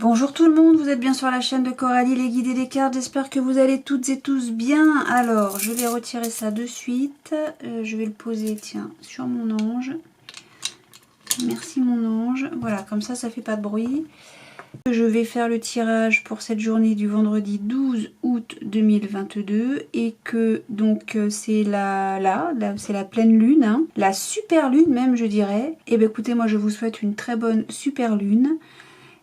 Bonjour tout le monde, vous êtes bien sur la chaîne de Coralie, les guidés des cartes. J'espère que vous allez toutes et tous bien. Alors, je vais retirer ça de suite. Je vais le poser, tiens, sur mon ange. Merci mon ange. Voilà, comme ça fait pas de bruit. Je vais faire le tirage pour cette journée du vendredi 12 août 2022 et que donc c'est c'est la pleine lune, hein, la super lune même je dirais. Et bien écoutez, moi je vous souhaite une très bonne super lune.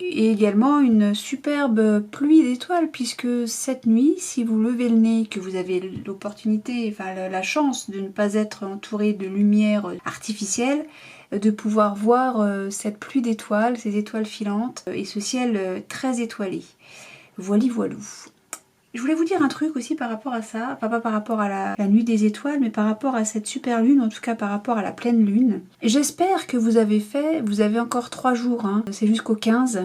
Et également une superbe pluie d'étoiles, puisque cette nuit, si vous levez le nez, que vous avez l'opportunité, enfin la chance de ne pas être entouré de lumière artificielle, de pouvoir voir cette pluie d'étoiles, ces étoiles filantes et ce ciel très étoilé. Voilou voilou. Je voulais vous dire un truc aussi par rapport à ça, enfin pas par rapport à la nuit des étoiles, mais par rapport à cette super lune, en tout cas par rapport à la pleine lune. J'espère que vous avez encore 3 jours, hein, c'est jusqu'au 15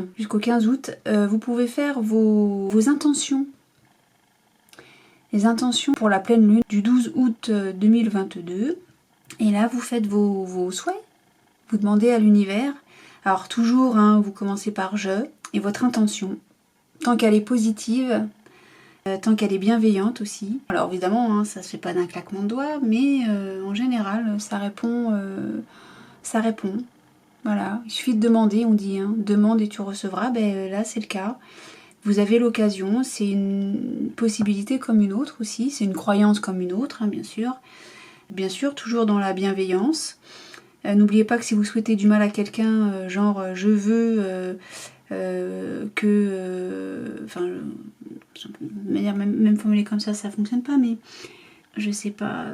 août, vous pouvez faire vos intentions. Les intentions pour la pleine lune du 12 août 2022. Et là, vous faites vos souhaits, vous demandez à l'univers. Alors toujours, hein, vous commencez par je et votre intention. Tant qu'elle est positive, tant qu'elle est bienveillante aussi. Alors évidemment, hein, ça se fait pas d'un claquement de doigts, mais en général, ça répond. Voilà, il suffit de demander, on dit, hein, demande et tu recevras. Ben là, c'est le cas. Vous avez l'occasion, c'est une possibilité comme une autre aussi, c'est une croyance comme une autre, hein, bien sûr. Bien sûr, toujours dans la bienveillance. N'oubliez pas que si vous souhaitez du mal à quelqu'un, genre je veux enfin, de manière même formulée comme ça fonctionne pas, mais je sais pas,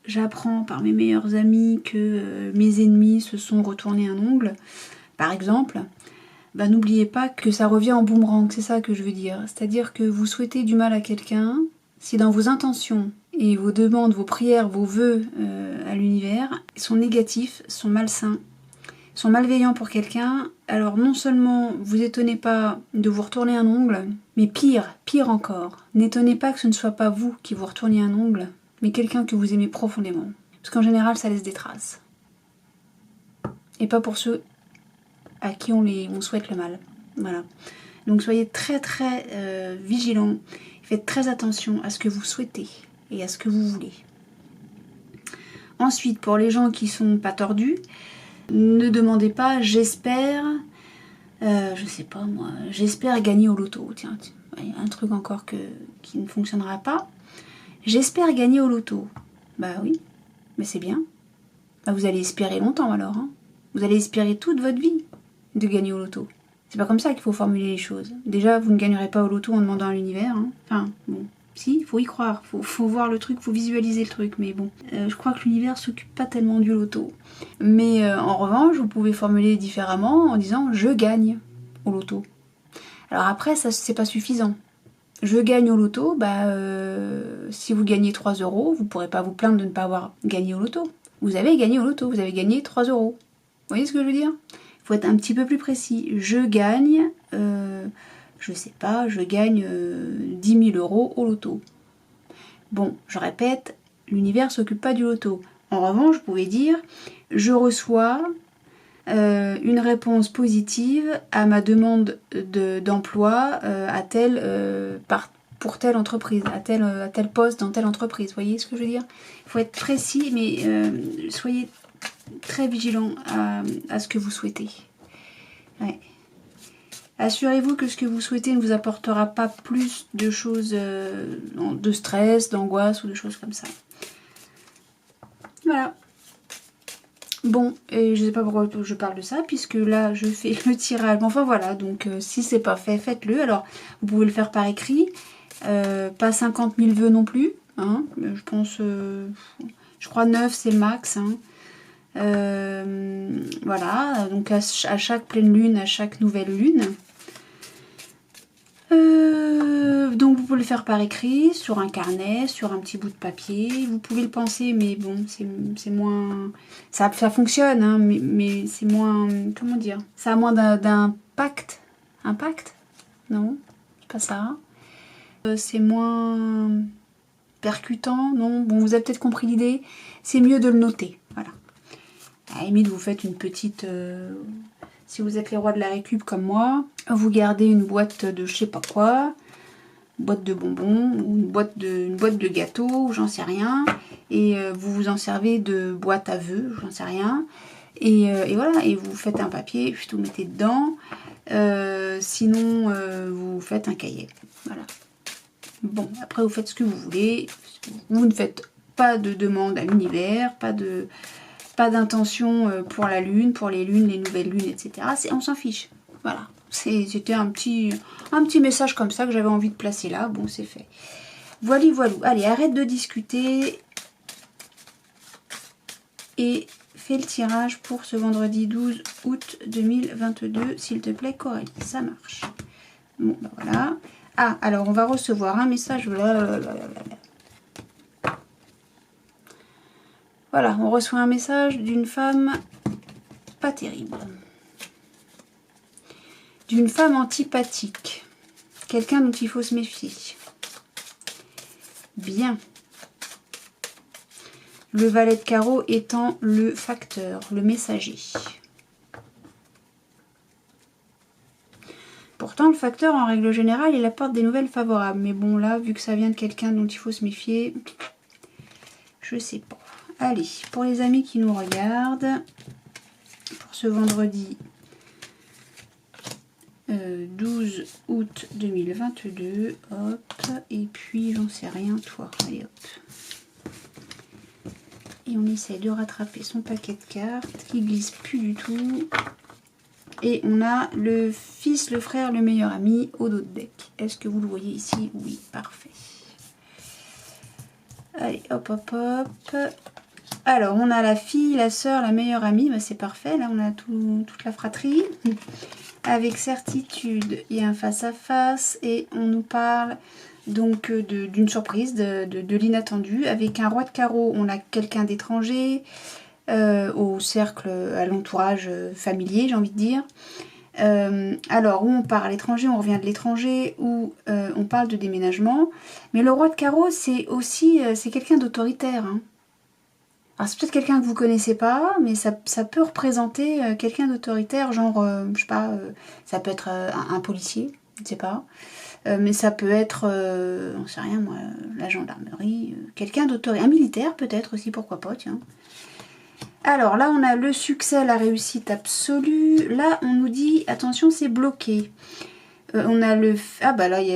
j'apprends par mes meilleurs amis que mes ennemis se sont retournés un ongle, par exemple. Bah, n'oubliez pas que ça revient en boomerang, c'est ça que je veux dire. C'est-à-dire que vous souhaitez du mal à quelqu'un, si dans vos intentions et vos demandes, vos prières, vos vœux à l'univers sont négatifs, sont malsains, sont malveillants pour quelqu'un, alors non seulement vous étonnez pas de vous retourner un ongle, mais pire encore, n'étonnez pas que ce ne soit pas vous qui vous retourniez un ongle, mais quelqu'un que vous aimez profondément. Parce qu'en général, ça laisse des traces. Et pas pour ceux à qui on souhaite le mal. Voilà. Donc soyez très vigilants, faites très attention à ce que vous souhaitez et à ce que vous voulez. Ensuite, pour les gens qui sont pas tordus, ne demandez pas j'espère, je sais pas moi, j'espère gagner au loto. Tiens, un truc encore qui ne fonctionnera pas. J'espère gagner au loto. Bah oui, mais c'est bien. Bah vous allez espérer longtemps alors. Hein. Vous allez espérer toute votre vie de gagner au loto. C'est pas comme ça qu'il faut formuler les choses. Déjà, vous ne gagnerez pas au loto en demandant à l'univers. Hein. Enfin, bon, si, il faut y croire. Faut voir le truc, faut visualiser le truc. Mais bon, je crois que l'univers s'occupe pas tellement du loto. Mais en revanche, vous pouvez formuler différemment en disant « je gagne au loto ». Alors après, ça c'est pas suffisant. Je gagne au loto, bah, si vous gagnez 3 €, vous pourrez pas vous plaindre de ne pas avoir gagné au loto. Vous avez gagné au loto, vous avez gagné 3 €. Vous voyez ce que je veux dire ? Il faut être un petit peu plus précis. Je gagne, je sais pas, je gagne 10 000 € au loto. Bon, je répète, l'univers s'occupe pas du loto. En revanche, vous pouvez dire, je reçois une réponse positive à ma demande d'emploi pour telle entreprise, à tel poste dans telle entreprise. Vous voyez ce que je veux dire ? Il faut être précis, mais soyez très vigilant à ce que vous souhaitez. Ouais. Assurez-vous que ce que vous souhaitez ne vous apportera pas plus de choses, de stress, d'angoisse ou de choses comme ça. Voilà. Bon, et je sais pas pourquoi je parle de ça, puisque là je fais le tirage. Enfin voilà, donc si c'est pas fait, faites-le. Alors, vous pouvez le faire par écrit, pas 50 000 vœux non plus. Hein, je pense, je crois 9 c'est le max. Hein. Voilà, donc à chaque pleine lune, à chaque nouvelle lune. Donc vous pouvez le faire par écrit, sur un carnet, sur un petit bout de papier. Vous pouvez le penser, mais bon, c'est moins... Ça fonctionne, hein, mais c'est moins... Comment dire ? Ça a moins d'impact. Impact ? Non, c'est pas ça. C'est moins percutant, non ? Bon, vous avez peut-être compris l'idée. C'est mieux de le noter, voilà. À la limite, vous faites une petite Si vous êtes les rois de la récup comme moi, vous gardez une boîte de je sais pas quoi, boîte de bonbons ou une boîte de gâteaux, j'en sais rien, et vous vous en servez de boîte à vœux, j'en sais rien, et voilà, et vous faites un papier, puis vous mettez dedans, sinon vous faites un cahier, voilà. Bon, après vous faites ce que vous voulez, vous ne faites pas de demande à l'univers, pas d'intention pour la lune, pour les lunes, les nouvelles lunes, etc. On s'en fiche, voilà. C'était un petit message comme ça que j'avais envie de placer là. Bon, c'est fait. Voilà, voilà. Allez, arrête de discuter. Et fais le tirage pour ce vendredi 12 août 2022. S'il te plaît, Coralie. Ça marche. Bon, ben voilà. Ah, alors on va recevoir un message. Voilà, on reçoit un message d'une femme pas terrible. D'une femme antipathique. Quelqu'un dont il faut se méfier. Bien. Le valet de carreau étant le facteur, le messager. Pourtant, le facteur, en règle générale, il apporte des nouvelles favorables. Mais bon, là, vu que ça vient de quelqu'un dont il faut se méfier, je sais pas. Allez, pour les amis qui nous regardent, pour ce vendredi 12 août 2022, hop, et puis j'en sais rien, toi, allez hop. Et on essaie de rattraper son paquet de cartes qui glisse plus du tout. Et on a le fils, le frère, le meilleur ami au dos de deck. Est-ce que vous le voyez ici? Oui, parfait. Allez, hop, hop, hop. Alors, on a la fille, la sœur, la meilleure amie. Bah, c'est parfait, là, on a toute la fratrie. Avec certitude, il y a un face-à-face et on nous parle donc d'une surprise, de l'inattendu. Avec un roi de carreau, on a quelqu'un d'étranger au cercle, à l'entourage familier, j'ai envie de dire. Alors, où on part à l'étranger, on revient de l'étranger, ou on parle de déménagement. Mais le roi de carreau, c'est aussi c'est quelqu'un d'autoritaire, hein. Alors, c'est peut-être quelqu'un que vous connaissez pas, mais ça peut représenter quelqu'un d'autoritaire, genre, je sais pas, ça peut être un policier, je ne sais pas. Mais ça peut être, on sait rien moi, la gendarmerie, quelqu'un d'autoritaire, un militaire peut-être aussi, pourquoi pas, tiens. Alors là, on a le succès, la réussite absolue. Là, on nous dit, attention, c'est bloqué. On a le... Ah bah là, il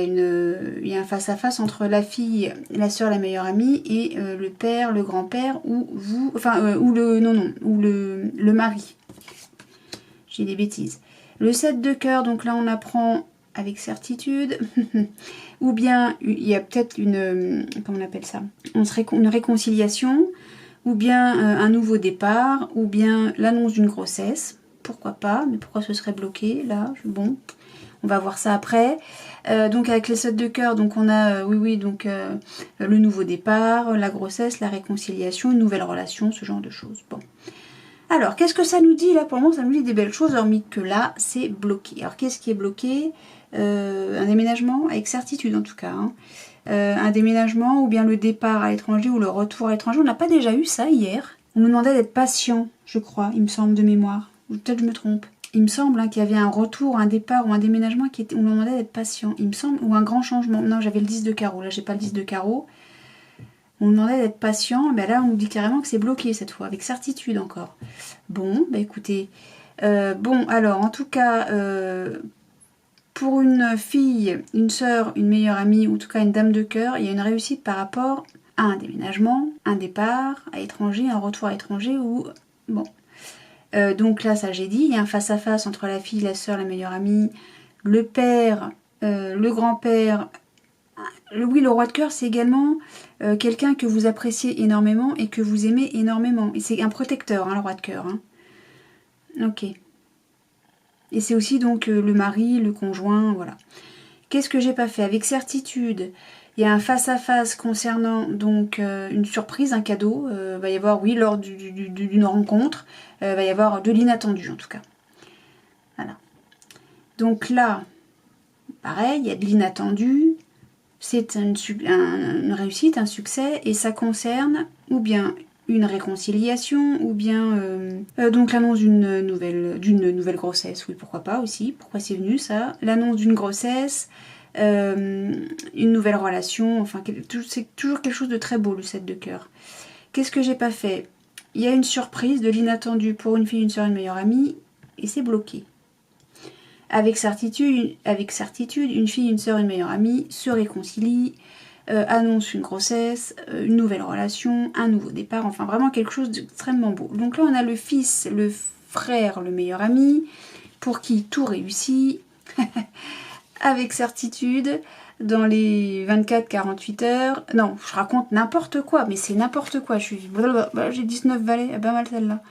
y a un face-à-face entre la fille, la sœur, la meilleure amie, et le père, le grand-père, ou vous... Enfin, ou le... Non, ou le mari. J'ai des bêtises. Le 7 de cœur, donc là, on apprend avec certitude. Ou bien, il y a peut-être une... comment on appelle ça? Une réconciliation, ou bien un nouveau départ, ou bien l'annonce d'une grossesse. Pourquoi pas? Mais pourquoi ce serait bloqué, là? Bon... On va voir ça après. Donc avec les 7 de cœur, donc on a donc le nouveau départ, la grossesse, la réconciliation, une nouvelle relation, ce genre de choses. Bon. Alors, qu'est-ce que ça nous dit là? Pour le moment, ça nous dit des belles choses, hormis que là, c'est bloqué. Alors, qu'est-ce qui est bloqué? Un déménagement, avec certitude en tout cas. Hein. Un déménagement, ou bien le départ à l'étranger, ou le retour à l'étranger. On n'a pas déjà eu ça hier? On nous demandait d'être patient, je crois, il me semble, de mémoire. Ou peut-être je me trompe. Il me semble qu'il y avait un retour, un départ ou un déménagement qui était, on nous demandait d'être patient. Il me semble, ou un grand changement. Non, j'avais le 10 de carreau. Là, j'ai pas le 10 de carreau. On nous demandait d'être patient. Ben là, on nous dit carrément que c'est bloqué cette fois, avec certitude encore. Bon, bah écoutez. Bon, alors, en tout cas, pour une fille, une sœur, une meilleure amie, ou en tout cas une dame de cœur, il y a une réussite par rapport à un déménagement, un départ à l'étranger, un retour à l'étranger, ou... Bon... donc là, ça j'ai dit, il y a un face-à-face entre la fille, la sœur, la meilleure amie, le père, le grand-père. Oui, le roi de cœur, c'est également quelqu'un que vous appréciez énormément et que vous aimez énormément. Et c'est un protecteur, hein, le roi de cœur. Hein. Ok. Et c'est aussi donc le mari, le conjoint, voilà. Qu'est-ce que j'ai pas fait? Avec certitude, il y a un face-à-face concernant donc une surprise, un cadeau. Va y avoir, oui, lors d'une rencontre, va y avoir de l'inattendu en tout cas. Voilà. Donc là, pareil, il y a de l'inattendu. C'est une réussite, un succès, et ça concerne ou bien une réconciliation, ou bien donc l'annonce d'une nouvelle grossesse, oui pourquoi pas aussi, pourquoi c'est venu ça, l'annonce d'une grossesse, une nouvelle relation, enfin c'est toujours quelque chose de très beau le 7 de cœur. Qu'est-ce que j'ai pas fait? Il y a une surprise, de l'inattendu pour une fille, une soeur, une meilleure amie, et c'est bloqué. Avec certitude, une fille, une soeur, une meilleure amie se réconcilient, annonce une grossesse, une nouvelle relation, un nouveau départ, enfin vraiment quelque chose d'extrêmement beau. Donc là on a le fils, le frère, le meilleur ami, pour qui tout réussit, avec certitude, dans les 24-48 heures. Non, je raconte n'importe quoi, mais c'est n'importe quoi. J'ai 19 valets, pas mal celle-là.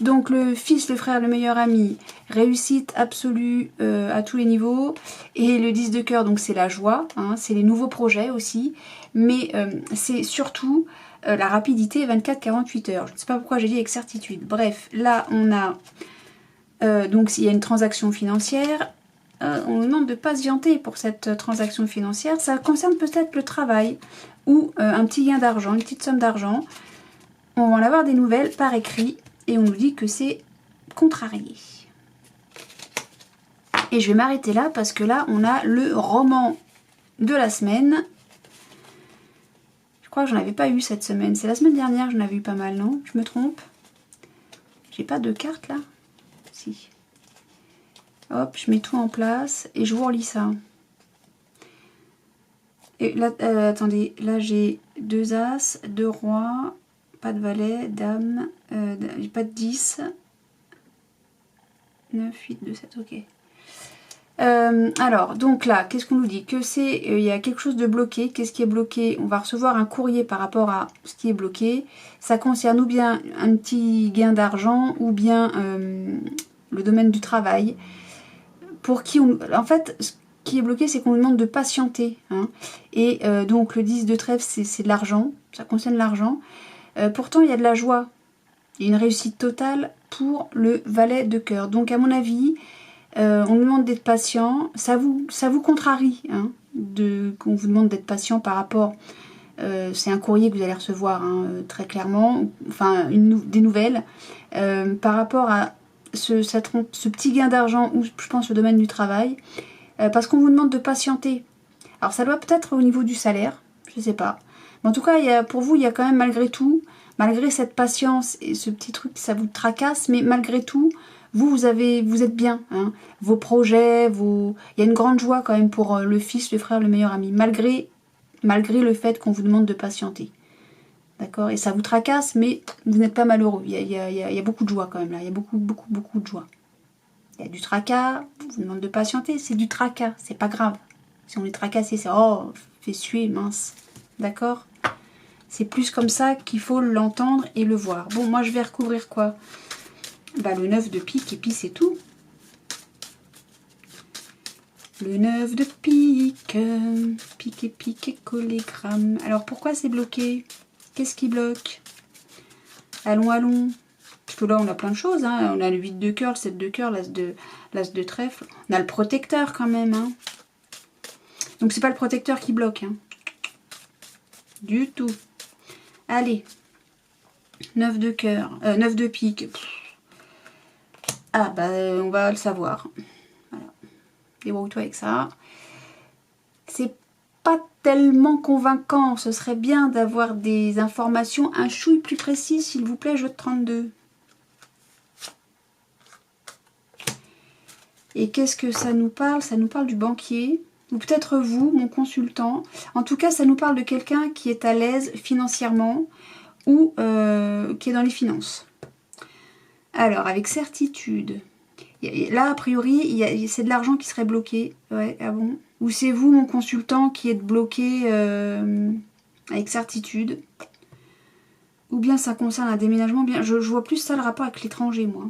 Donc le fils, le frère, le meilleur ami, réussite absolue à tous les niveaux. Et le 10 de cœur, donc c'est la joie, hein, c'est les nouveaux projets aussi. Mais c'est surtout la rapidité 24-48 heures. Je ne sais pas pourquoi j'ai dit avec certitude. Bref, là on a, donc s'il y a une transaction financière, on nous demande de patienter pour cette transaction financière. Ça concerne peut-être le travail ou un petit gain d'argent, une petite somme d'argent. On va en avoir des nouvelles par écrit. Et on nous dit que c'est contrarié. Et je vais m'arrêter là parce que là, on a le roman de la semaine. Je crois que j'en avais pas eu cette semaine. C'est la semaine dernière que j'en avais eu pas mal, non? Je me trompe? J'ai pas de carte là? Si. Hop, je mets tout en place et je vous relis ça. Et là, attendez, là j'ai 2 as, 2 rois, pas de valet, dame, pas de 10. 9, 8, 2, 7, ok. Alors, donc là, qu'est-ce qu'on nous dit? Que c'est, il y a quelque chose de bloqué. Qu'est-ce qui est bloqué? On va recevoir un courrier par rapport à ce qui est bloqué. Ça concerne ou bien un petit gain d'argent, ou bien le domaine du travail. Pour qui en fait, ce qui est bloqué, c'est qu'on nous demande de patienter. Hein. Et donc, le 10 de trèfle, c'est de l'argent. Ça concerne l'argent. Pourtant, il y a de la joie. Il y a une réussite totale pour le valet de cœur. Donc, à mon avis... on nous demande d'être patient, ça vous contrarie, hein, qu'on vous demande d'être patient par rapport, c'est un courrier que vous allez recevoir hein, très clairement, enfin des nouvelles, par rapport à ce petit gain d'argent ou je pense au domaine du travail, parce qu'on vous demande de patienter. Alors ça doit peut-être au niveau du salaire, je sais pas, mais en tout cas pour vous il y a quand même malgré tout, malgré cette patience et ce petit truc ça vous tracasse, mais malgré tout vous êtes bien, hein. Vos projets, il y a une grande joie quand même pour le fils, le frère, le meilleur ami, malgré le fait qu'on vous demande de patienter. D'accord? Et ça vous tracasse, mais vous n'êtes pas malheureux. Il y a beaucoup de joie quand même là, il y a beaucoup de joie. Il y a du tracas, on vous demande de patienter, c'est du tracas, c'est pas grave. Si on est tracassé, c'est oh, fait suer, mince. D'accord? C'est plus comme ça qu'il faut l'entendre et le voir. Bon, moi je vais recouvrir quoi? Bah, le 9 de pique et puis c'est tout. Le 9 de pique, pique et collégramme. Alors pourquoi c'est bloqué? Qu'est-ce qui bloque? Allons. Parce que là on a plein de choses. Hein. On a le 8 de cœur, le 7 de cœur, l'as de trèfle. On a le protecteur quand même. Hein. Donc c'est pas le protecteur qui bloque. Hein. Du tout. Allez. 9 de cœur. 9 de pique. Ah bah on va le savoir. Voilà. Débrouille-toi avec ça. C'est pas tellement convaincant. Ce serait bien d'avoir des informations un chouille plus précises, s'il vous plaît, jeu de 32. Et qu'est-ce que ça nous parle? Ça nous parle du banquier. Ou peut-être vous, mon consultant. En tout cas, ça nous parle de quelqu'un qui est à l'aise financièrement ou qui est dans les finances. Alors, avec certitude, là, a priori, c'est de l'argent qui serait bloqué. Ouais, ah bon? Ou c'est vous, mon consultant, qui êtes bloqué avec certitude. Ou bien ça concerne un déménagement. Bien, je vois plus ça le rapport avec l'étranger, moi.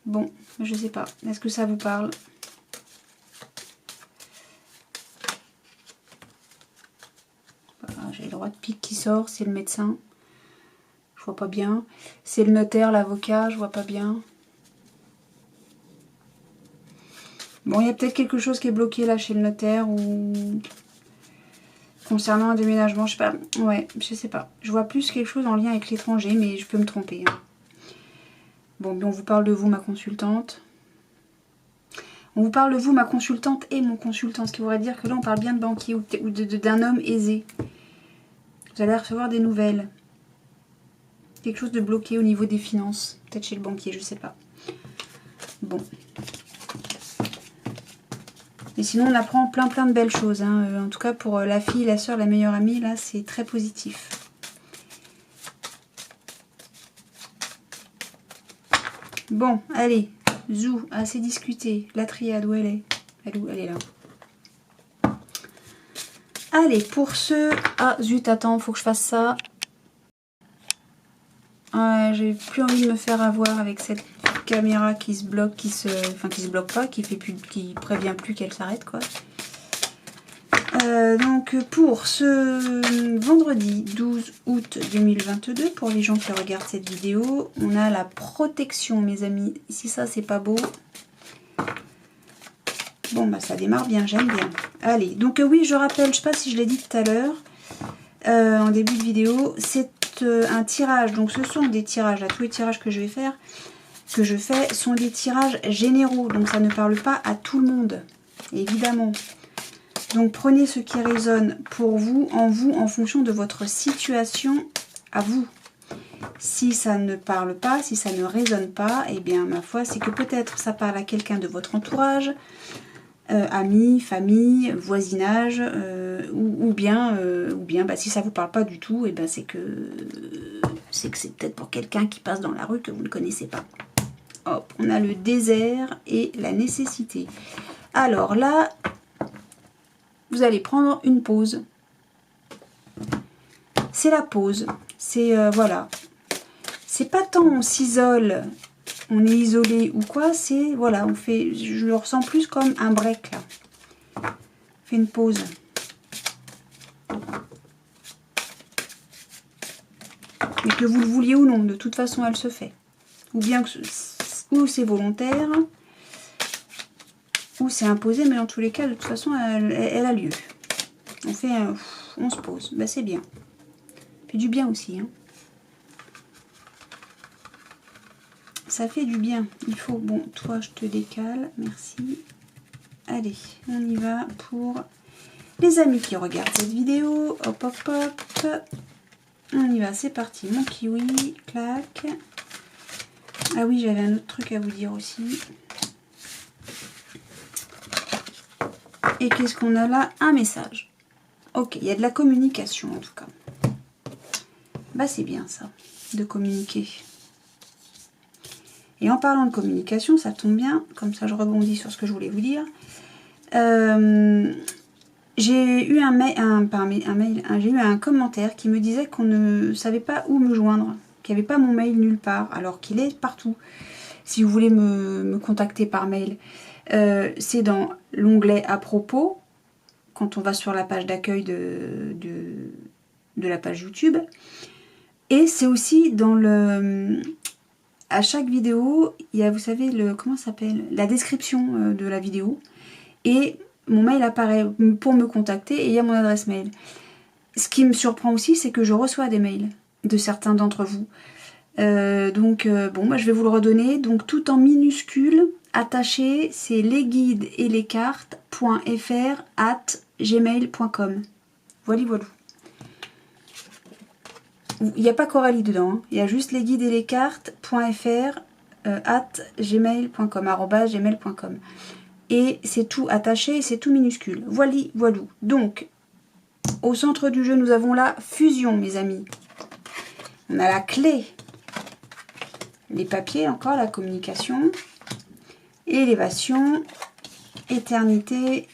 Bon, je sais pas. Est-ce que ça vous parle? Voilà, j'ai le roi de pique qui sort, c'est le médecin. Je vois pas bien. C'est le notaire, l'avocat, je vois pas bien. Bon, il y a peut-être quelque chose qui est bloqué là chez le notaire ou... Concernant un déménagement, je sais pas. Ouais, je sais pas. Je vois plus quelque chose en lien avec l'étranger, mais je peux me tromper. Hein. Bon, on vous parle de vous, ma consultante. On vous parle de vous, ma consultante et mon consultant. Ce qui voudrait dire que là, on parle bien de banquier ou d'un homme aisé. Vous allez recevoir des nouvelles. Quelque chose de bloqué au niveau des finances. Peut-être chez le banquier, je sais pas. Bon. Et sinon, on apprend plein de belles choses. Hein. En tout cas, pour la fille, la soeur, la meilleure amie, là, c'est très positif. Bon, allez. Zou, assez discuté. La triade, où elle est? Elle est là. Allez, pour ceux... Ah, zut, attends, faut que je fasse ça. J'ai plus envie de me faire avoir avec cette caméra qui se bloque, qui se bloque pas, qui prévient plus qu'elle s'arrête, quoi. Donc pour ce vendredi 12 août 2022, pour les gens qui regardent cette vidéo, on a la protection, mes amis. Si ça c'est pas beau, bon bah ça démarre bien, j'aime bien. Allez, donc oui, je rappelle, je sais pas si je l'ai dit tout à l'heure en début de vidéo, c'est un tirage. Donc ce sont des tirages, là tous les tirages que je fais sont des tirages généraux, donc ça ne parle pas à tout le monde, évidemment. Donc prenez ce qui résonne pour vous, en fonction de votre situation à vous. Si ça ne parle pas, si ça ne résonne pas, eh bien ma foi, c'est que peut-être ça parle à quelqu'un de votre entourage, amis, famille, voisinage, ou bien bah, si ça ne vous parle pas du tout, eh ben, c'est que c'est peut-être pour quelqu'un qui passe dans la rue que vous ne connaissez pas. Hop, on a le désert et la nécessité. Alors là, vous allez prendre une pause. C'est la pause. C'est, voilà. C'est pas tant on s'isole, on est isolé ou quoi, c'est, voilà, on fait, je le ressens plus comme un break, là. On fait une pause. Et que vous le vouliez ou non, de toute façon, elle se fait. Ou bien que ou c'est volontaire, ou c'est imposé, mais en tous les cas, de toute façon, elle a lieu. On fait on se pose. Ben, c'est bien. Ça fait du bien aussi. Hein. Ça fait du bien. Il faut... Bon, toi, je te décale. Merci. Allez, on y va pour les amis qui regardent cette vidéo. Hop, hop, hop. On y va, c'est parti. Mon kiwi. Clac. Ah oui, j'avais un autre truc à vous dire aussi. Et qu'est-ce qu'on a là? Un message. Ok, il y a de la communication en tout cas. Bah c'est bien ça, de communiquer. Et en parlant de communication, ça tombe bien, comme ça je rebondis sur ce que je voulais vous dire. J'ai eu j'ai eu un commentaire qui me disait qu'on ne savait pas où me joindre, qu'il n'y avait pas mon mail nulle part, alors qu'il est partout. Si vous voulez me contacter par mail, c'est dans l'onglet à propos, quand on va sur la page d'accueil de la page YouTube. Et c'est aussi dans le... À chaque vidéo, il y a, vous savez, comment ça s'appelle, la description de la vidéo. Et mon mail apparaît pour me contacter et il y a mon adresse mail. Ce qui me surprend aussi, c'est que je reçois des mails de certains d'entre vous. Bon, moi je vais vous le redonner. Donc tout en minuscules, attaché, c'est lesguidesetlescartes.fr@gmail.com. Voilà, voilà. Il n'y a pas Coralie dedans, hein. Il y a juste lesguidesetlescartes.fr@gmail.com. Et c'est tout attaché et c'est tout minuscule. Voilà, voilà. Donc, au centre du jeu, nous avons la fusion, mes amis. On a la clé. Les papiers, encore, la communication. Élévation. Éternité.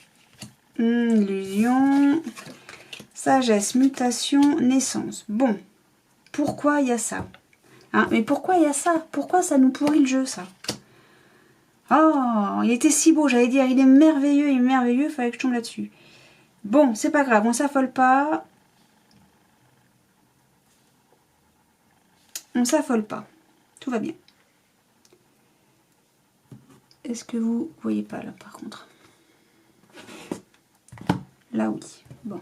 Illusion. Sagesse, mutation, naissance. Bon. Pourquoi il y a ça, hein? Mais pourquoi il y a ça? Pourquoi ça nous pourrit le jeu, ça? Oh, il était si beau, j'allais dire, il est merveilleux, il fallait que je tombe là-dessus. Bon, c'est pas grave, on s'affole pas. On s'affole pas. Tout va bien. Est-ce que vous voyez pas, là, par contre? Là, oui. Bon.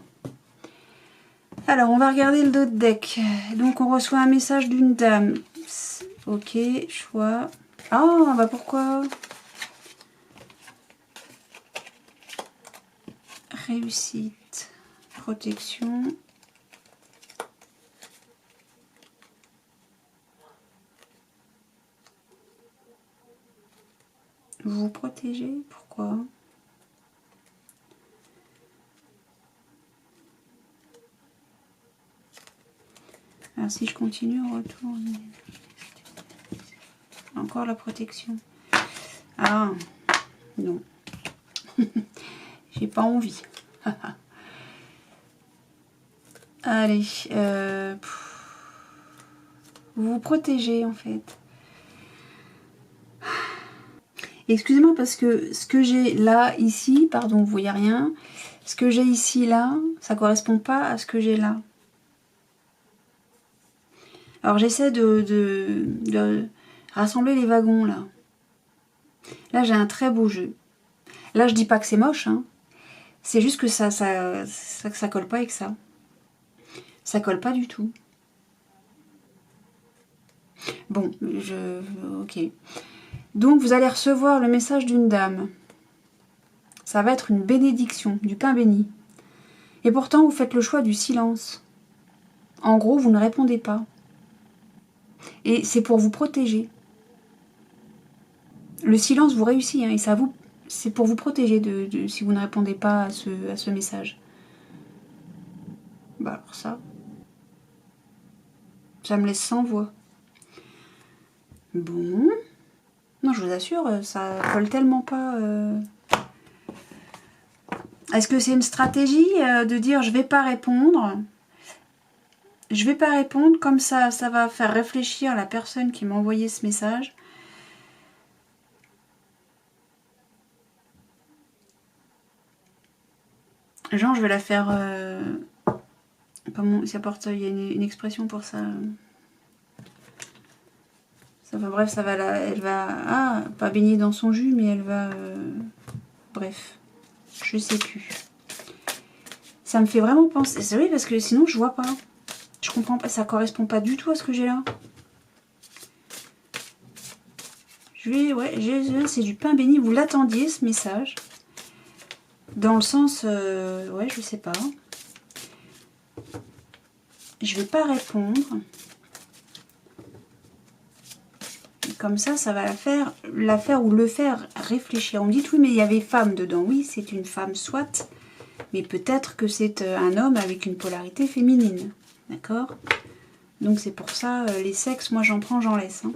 Alors, on va regarder le dos de deck. Donc, on reçoit un message d'une dame. Ok, choix. Ah, bah pourquoi? Réussite, protection. Vous vous protégez? Pourquoi? Alors si je continue, on retourne. Encore la protection. Ah, non. J'ai pas envie. Allez. Vous vous protégez en fait. Excusez-moi parce que ce que j'ai là, ici, pardon, vous voyez rien. Ce que j'ai ici, là, ça correspond pas à ce que j'ai là. Alors j'essaie de rassembler les wagons là. Là j'ai un très beau jeu. Là je dis pas que c'est moche, hein. C'est juste que ça colle pas avec ça. Ça colle pas du tout. Bon, ok. Donc vous allez recevoir le message d'une dame. Ça va être une bénédiction, du pain béni. Et pourtant vous faites le choix du silence. En gros, vous ne répondez pas. Et c'est pour vous protéger. Le silence vous réussit, hein, et ça vous, c'est pour vous protéger si vous ne répondez pas à ce message. Bah alors ça me laisse sans voix. Bon. Non, je vous assure, ça colle tellement pas. Est-ce que c'est une stratégie de dire je vais pas répondre? Je vais pas répondre, comme ça va faire réfléchir la personne qui m'a envoyé ce message. Genre, je vais la faire... comment ça porte... Il y a une expression pour ça. Enfin, bref, ça va elle va... Ah, pas baigner dans son jus, mais elle va... Bref, je sais plus. Ça me fait vraiment penser... C'est vrai, parce que sinon, je vois pas. Je comprends pas, ça correspond pas du tout à ce que j'ai là. Ouais, c'est du pain béni. Vous l'attendiez, ce message. Dans le sens... ouais, je sais pas. Je vais pas répondre. Comme ça va la faire ou le faire réfléchir. On me dit, oui, mais il y avait femme dedans. Oui, c'est une femme, soit. Mais peut-être que c'est un homme avec une polarité féminine. D'accord? Donc c'est pour ça, les sexes, moi j'en prends, j'en laisse. Hein.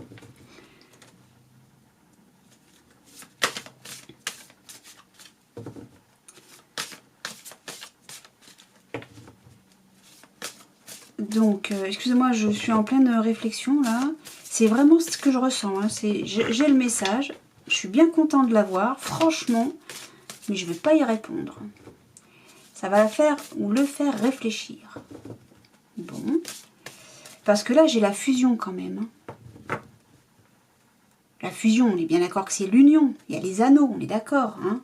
Donc, excusez-moi, je suis en pleine réflexion là. C'est vraiment ce que je ressens. Hein. J'ai le message, je suis bien contente de l'avoir, franchement, mais je ne vais pas y répondre. Ça va la faire ou le faire réfléchir. Bon. Parce que là, j'ai la fusion quand même. Hein. La fusion, on est bien d'accord que c'est l'union. Il y a les anneaux, on est d'accord. Hein.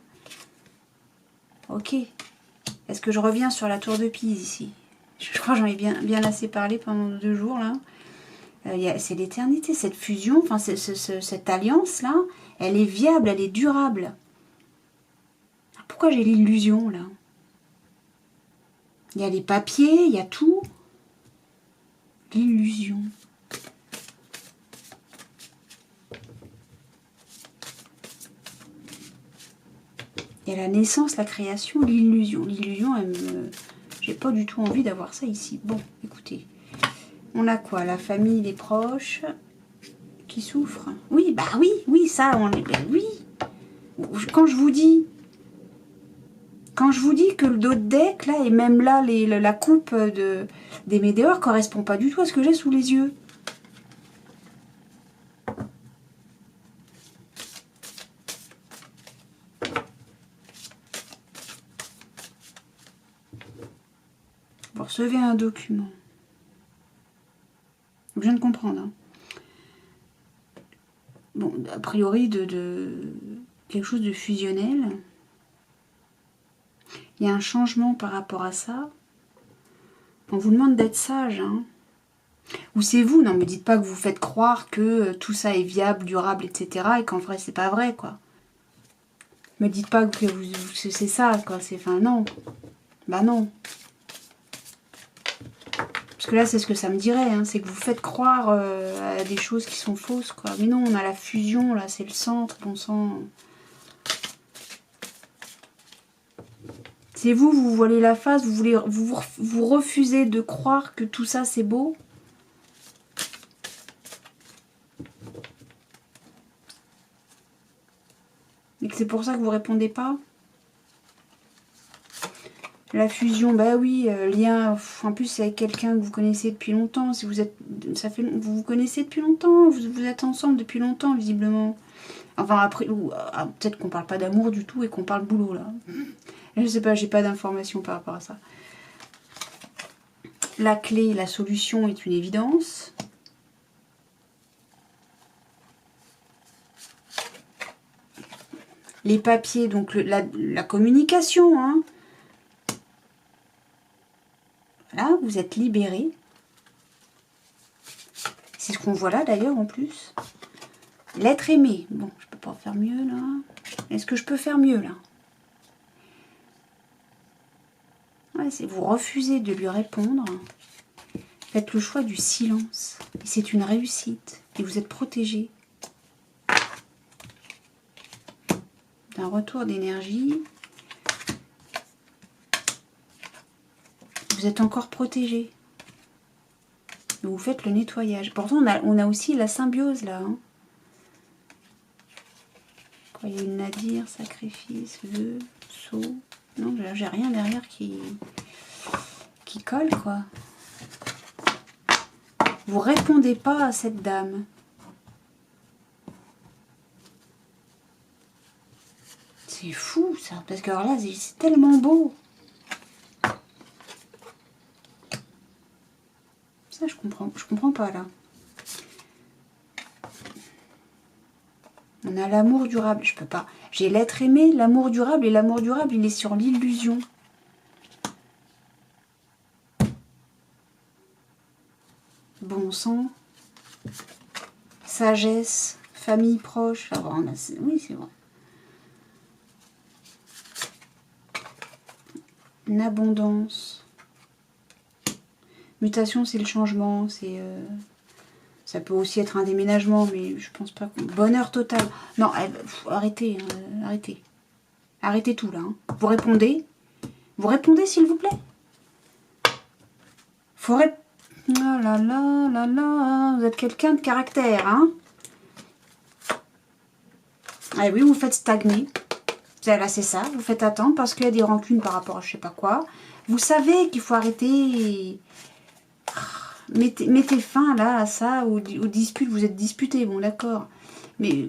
Ok. Est-ce que je reviens sur la tour de Pise ici? Je crois que j'en ai bien assez parlé pendant 2 jours là. C'est l'éternité, cette fusion, enfin cette alliance-là, elle est viable, elle est durable. Pourquoi j'ai l'illusion, là? Il y a les papiers, il y a tout. L'illusion. Il y a la naissance, la création, l'illusion. L'illusion, j'ai pas du tout envie d'avoir ça ici. Bon, écoutez. On a quoi? La famille, les proches qui souffrent. Oui, bah oui, ça, on est... Ben oui. Quand je vous dis que le dos de deck, là, et même là, la coupe des météores correspond pas du tout à ce que j'ai sous les yeux. Vous recevez un document. Je viens de comprendre. Hein. Bon, a priori, de quelque chose de fusionnel. Il y a un changement par rapport à ça. On vous demande d'être sage, hein. Ou c'est vous, non, me dites pas que vous faites croire que tout ça est viable, durable, etc. et qu'en vrai, c'est pas vrai, quoi. Me dites pas que c'est ça, quoi. Enfin, non. Bah non. Parce que là, c'est ce que ça me dirait, hein. C'est que vous faites croire à des choses qui sont fausses, quoi. Mais non, on a la fusion, là, c'est le centre, bon sang. C'est vous, vous voilez la face, vous refusez de croire que tout ça, c'est beau. Et que c'est pour ça que vous répondez pas. La fusion, bah oui, lien, en plus c'est avec quelqu'un que vous connaissez depuis longtemps. Si vous êtes, vous vous connaissez depuis longtemps, vous êtes ensemble depuis longtemps visiblement. Enfin après, peut-être qu'on parle pas d'amour du tout et qu'on parle boulot là. Je sais pas, j'ai pas d'informations par rapport à ça. La clé, la solution est une évidence. Les papiers, donc la communication, hein. Voilà, vous êtes libéré. C'est ce qu'on voit là d'ailleurs en plus. L'être aimé. Bon, je peux pas faire mieux là. Est-ce que je peux faire mieux là? Ouais, c'est vous refusez de lui répondre. Faites le choix du silence. Et c'est une réussite. Et vous êtes protégé. D'un retour d'énergie. Vous êtes encore protégé. Vous faites le nettoyage. Pourtant, on a aussi la symbiose là. Hein. Quoi, il y a une Nadir, sacrifice, vœu, saut. Non, j'ai rien derrière qui colle, quoi. Vous répondez pas à cette dame. C'est fou, ça. Parce que alors là, c'est tellement beau. Ça, je comprends pas, là. On a l'amour durable. Je peux pas. J'ai l'être aimé, l'amour durable. Et l'amour durable, il est sur l'illusion. Bon sang. Sagesse. Famille proche. Ah, bon, oui, c'est vrai. Une abondance. Mutation, c'est le changement. C'est... Ça peut aussi être un déménagement, mais je pense pas. Bonheur total. Non, arrêtez, arrêtez. Arrêtez tout là. Hein. Vous répondez. Vous répondez s'il vous plaît. Faut répondre. Oh là là là là. Vous êtes quelqu'un de caractère, hein. Ah oui, vous faites stagner. Là, c'est ça. Vous faites attendre parce qu'il y a des rancunes par rapport à je sais pas quoi. Vous savez qu'il faut arrêter. Mettez fin là à ça, aux disputes, vous êtes disputés, bon d'accord. Mais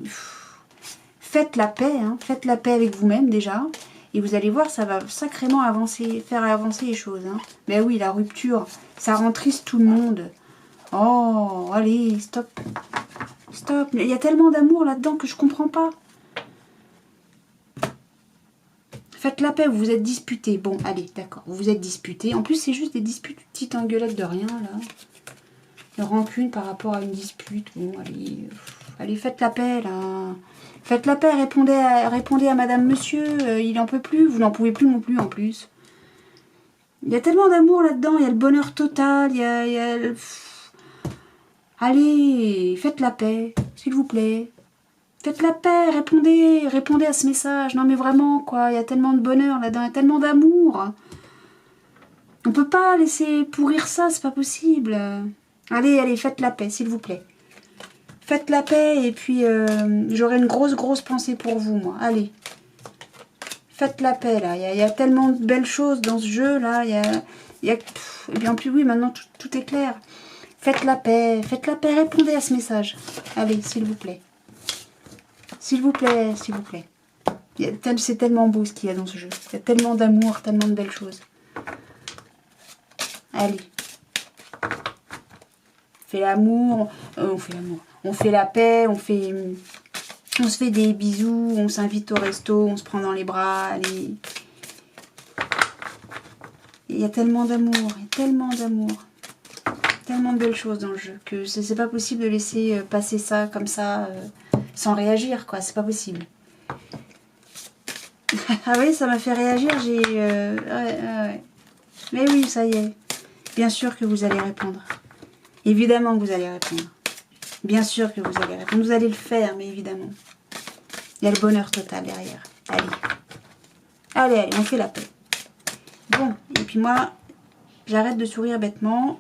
faites la paix, hein, faites la paix avec vous-même déjà. Et vous allez voir, ça va sacrément avancer, faire avancer les choses. Hein. Mais oui, la rupture, ça rend triste tout le monde. Oh, allez, stop. Stop. Il y a tellement d'amour là-dedans que je comprends pas. Faites la paix, vous vous êtes disputés. Bon, allez, d'accord, vous vous êtes disputés. En plus, c'est juste des disputes, petites engueulades de rien, là. De rancune par rapport à une dispute. Bon, allez, faites la paix, là. Faites la paix, répondez à madame, monsieur. Il en peut plus, vous n'en pouvez plus non plus, en plus. Il y a tellement d'amour là-dedans, il y a le bonheur total, il y a Allez, faites la paix, s'il vous plaît. Faites la paix, répondez à ce message. Non mais vraiment, quoi, il y a tellement de bonheur là-dedans, il y a tellement d'amour. On peut pas laisser pourrir ça, c'est pas possible. Allez, faites la paix, s'il vous plaît. Faites la paix et puis j'aurai une grosse pensée pour vous, moi. Allez. Faites la paix, là. Il y a tellement de belles choses dans ce jeu, là. Et bien plus, oui, maintenant, tout est clair. Faites la paix, répondez à ce message. Allez, s'il vous plaît. S'il vous plaît, s'il vous plaît. C'est tellement beau ce qu'il y a dans ce jeu. Il y a tellement d'amour, tellement de belles choses. Allez. On fait l'amour. On fait l'amour. On fait la paix. On se fait des bisous. On s'invite au resto. On se prend dans les bras. Allez. Il y a tellement d'amour, tellement de belles choses dans le jeu que c'est pas possible de laisser passer ça comme ça sans réagir, quoi. C'est pas possible. Ah oui, ça m'a fait réagir. J'ai ouais. Mais oui, ça y est. Bien sûr que vous allez répondre. Évidemment que vous allez répondre. Bien sûr que vous allez répondre. Vous allez le faire, mais évidemment. Il y a le bonheur total derrière. Allez. Allez, on fait la paix. Bon, et puis moi, j'arrête de sourire bêtement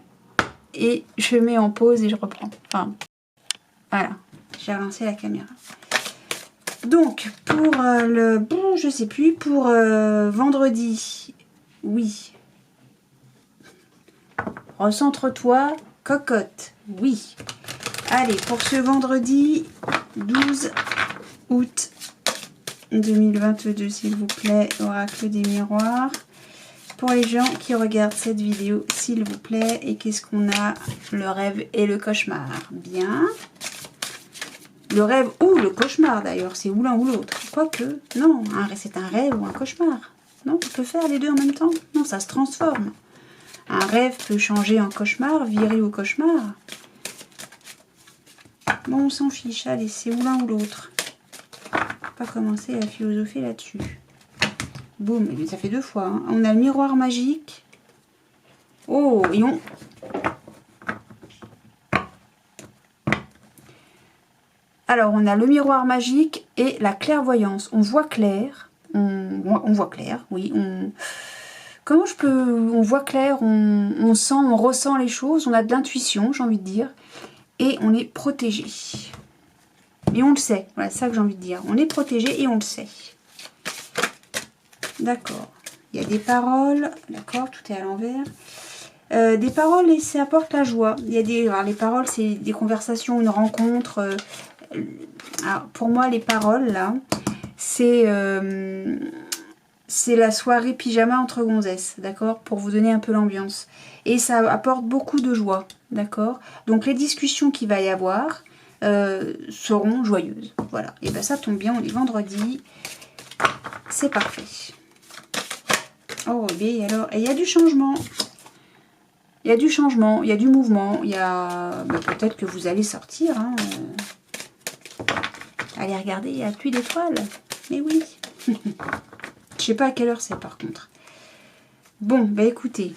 et je mets en pause et je reprends. Enfin, voilà. J'ai relancé la caméra. Donc, pour je sais plus, pour vendredi, oui. Recentre-toi, cocotte, oui. Allez, pour ce vendredi 12 août 2022, s'il vous plaît, oracle des miroirs. Pour les gens qui regardent cette vidéo, s'il vous plaît, et qu'est-ce qu'on a? Le rêve et le cauchemar. Bien. Le rêve ou le cauchemar d'ailleurs, c'est ou l'un ou l'autre. Quoique, non, c'est un rêve ou un cauchemar. Non, on peut faire les deux en même temps. Non, ça se transforme. Un rêve peut changer en cauchemar, virer au cauchemar. Bon, on s'en fiche, allez, c'est ou l'un ou l'autre. Pas commencer à philosopher là-dessus. Boum, ça fait 2 fois. Hein. On a le miroir magique. Oh, et on... Alors, on a le miroir magique et la clairvoyance. On voit clair. On voit clair, oui. Comment je peux... On voit clair, on sent, on ressent les choses. On a de l'intuition, j'ai envie de dire. Et on est protégé. Et on le sait. Voilà, c'est ça que j'ai envie de dire. On est protégé et on le sait. D'accord. Il y a des paroles. D'accord, tout est à l'envers. Des paroles, et ça apporte la joie. Il y a des... Alors, les paroles, c'est des conversations, une rencontre... Alors, pour moi, les paroles, là, c'est la soirée pyjama entre gonzesses, d'accord? Pour vous donner un peu l'ambiance. Et ça apporte beaucoup de joie, d'accord? Donc, les discussions qu'il va y avoir seront joyeuses. Voilà. Et bien, ça tombe bien, on est vendredi. C'est parfait. Oh, bien, alors, et il y a du changement. Il y a du changement, il y a du mouvement. Il y a... Ben, peut-être que vous allez sortir, hein. Allez regarder, il y a pluie d'étoiles. Mais oui. Je sais pas à quelle heure c'est par contre. Bon, bah écoutez.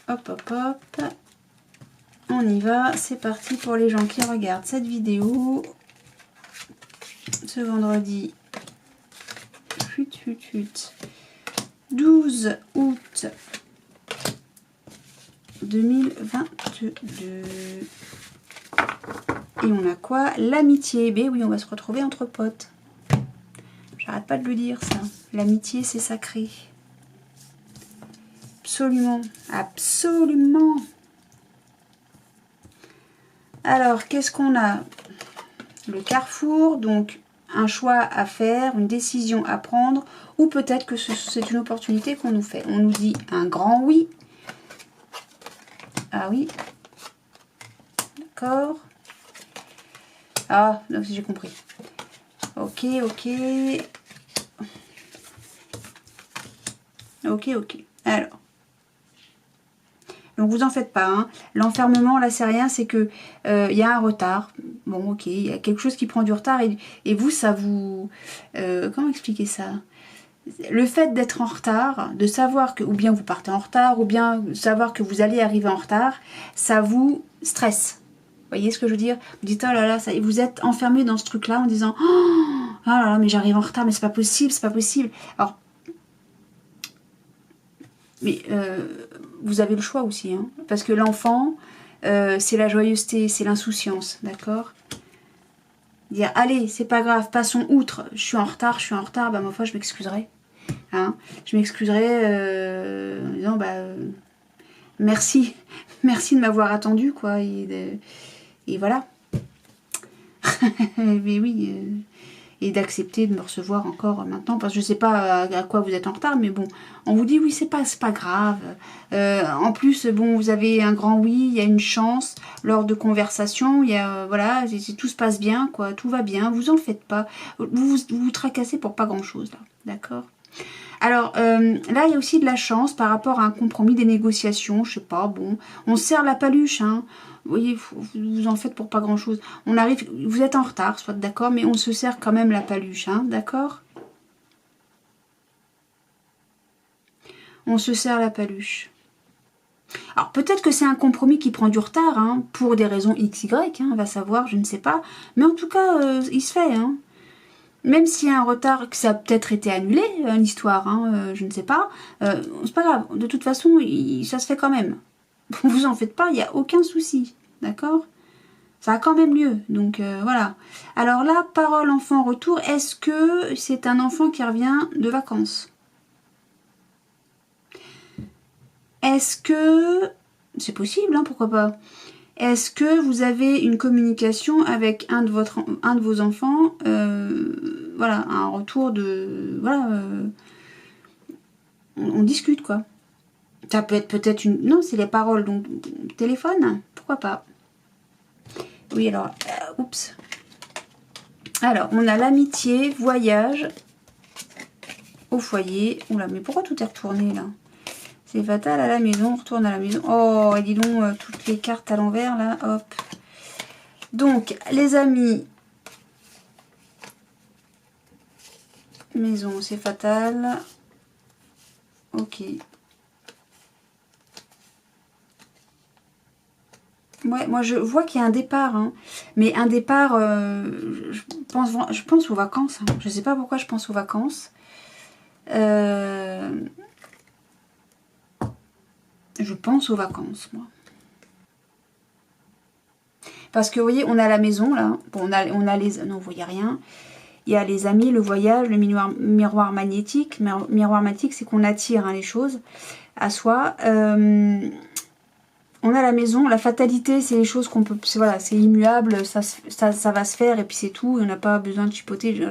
Hop, hop, hop. On y va. C'est parti pour les gens qui regardent cette vidéo. Ce vendredi. 12 août 2022. Et on a quoi? L'amitié. Ben oui, on va se retrouver entre potes. J'arrête pas de le dire, ça. L'amitié, c'est sacré. Absolument. Absolument. Alors, qu'est-ce qu'on a? Le carrefour, donc un choix à faire, une décision à prendre, ou peut-être que c'est une opportunité qu'on nous fait. On nous dit un grand oui. Ah oui. D'accord. Ah, j'ai compris. Ok, ok. Ok, ok. Alors. Donc, vous en faites pas. Hein. L'enfermement, là, c'est rien. C'est que y a un retard. Bon, ok. Il y a quelque chose qui prend du retard. Et vous, ça vous... comment expliquer ça? Le fait d'être en retard, de savoir que... Ou bien vous partez en retard, ou bien savoir que vous allez arriver en retard, ça vous stresse. Vous voyez ce que je veux dire? Vous dites, oh là là, ça, et vous êtes enfermé dans ce truc-là en disant, oh là là, mais j'arrive en retard, mais c'est pas possible, c'est pas possible. Alors, mais vous avez le choix aussi, hein, parce que l'enfant, c'est la joyeuseté, c'est l'insouciance, d'accord? Dire, allez, c'est pas grave, passons outre, je suis en retard, bah ma foi, je m'excuserai. Hein, je m'excuserai en disant, bah, merci de m'avoir attendu, quoi, et voilà. Mais oui, et d'accepter de me recevoir encore maintenant, parce que je sais pas à quoi vous êtes en retard, mais bon, on vous dit oui, c'est pas grave. En plus, bon, vous avez un grand oui, il y a une chance lors de conversation, il y a, voilà, tout se passe bien, quoi, tout va bien, vous en faites pas, vous tracassez pour pas grand chose, là, d'accord? Alors, là, il y a aussi de la chance par rapport à un compromis, des négociations, je sais pas, bon, on se serre la paluche, hein. Vous voyez, vous en faites pour pas grand chose. On arrive, vous êtes en retard, soit d'accord, mais on se serre quand même la paluche, hein, d'accord? On se serre la paluche. Alors peut-être que c'est un compromis qui prend du retard, hein, pour des raisons XY, hein, on va savoir, je ne sais pas. Mais en tout cas, il se fait, hein. Même s'il y a un retard, que ça a peut-être été annulé, l'histoire, hein, je ne sais pas. C'est pas grave, de toute façon, ça se fait quand même. Vous en faites pas, il n'y a aucun souci, d'accord? Ça a quand même lieu, donc voilà. Alors là, parole enfant retour, est-ce que c'est un enfant qui revient de vacances? Est-ce que... C'est possible, hein, pourquoi pas? Est-ce que vous avez une communication avec un de vos enfants, voilà, un retour de... Voilà, on discute, quoi. Ça peut être peut-être une... Non, c'est les paroles, donc téléphone, pourquoi pas? Oui, alors, oups. Alors, on a l'amitié, voyage, au foyer. Oula, mais pourquoi tout est retourné, là? C'est fatal, à la maison, on retourne à la maison. Oh, et dis donc, toutes les cartes à l'envers, là, hop. Donc, les amis, maison, c'est fatal. Ok. Ouais, moi, je vois qu'il y a un départ, hein. Mais un départ, je pense aux vacances. Hein. Je sais pas pourquoi je pense aux vacances. Je pense aux vacances, moi. Parce que, vous voyez, on a la maison, là. Bon, on a les... Non, vous voyez rien. Il y a les amis, le voyage, le miroir magnétique. Miroir magnétique, c'est qu'on attire, hein, les choses à soi. On a la maison. La fatalité, c'est les choses qu'on peut... Voilà, c'est immuable. Ça va se faire et puis c'est tout. On n'a pas besoin de chipoter.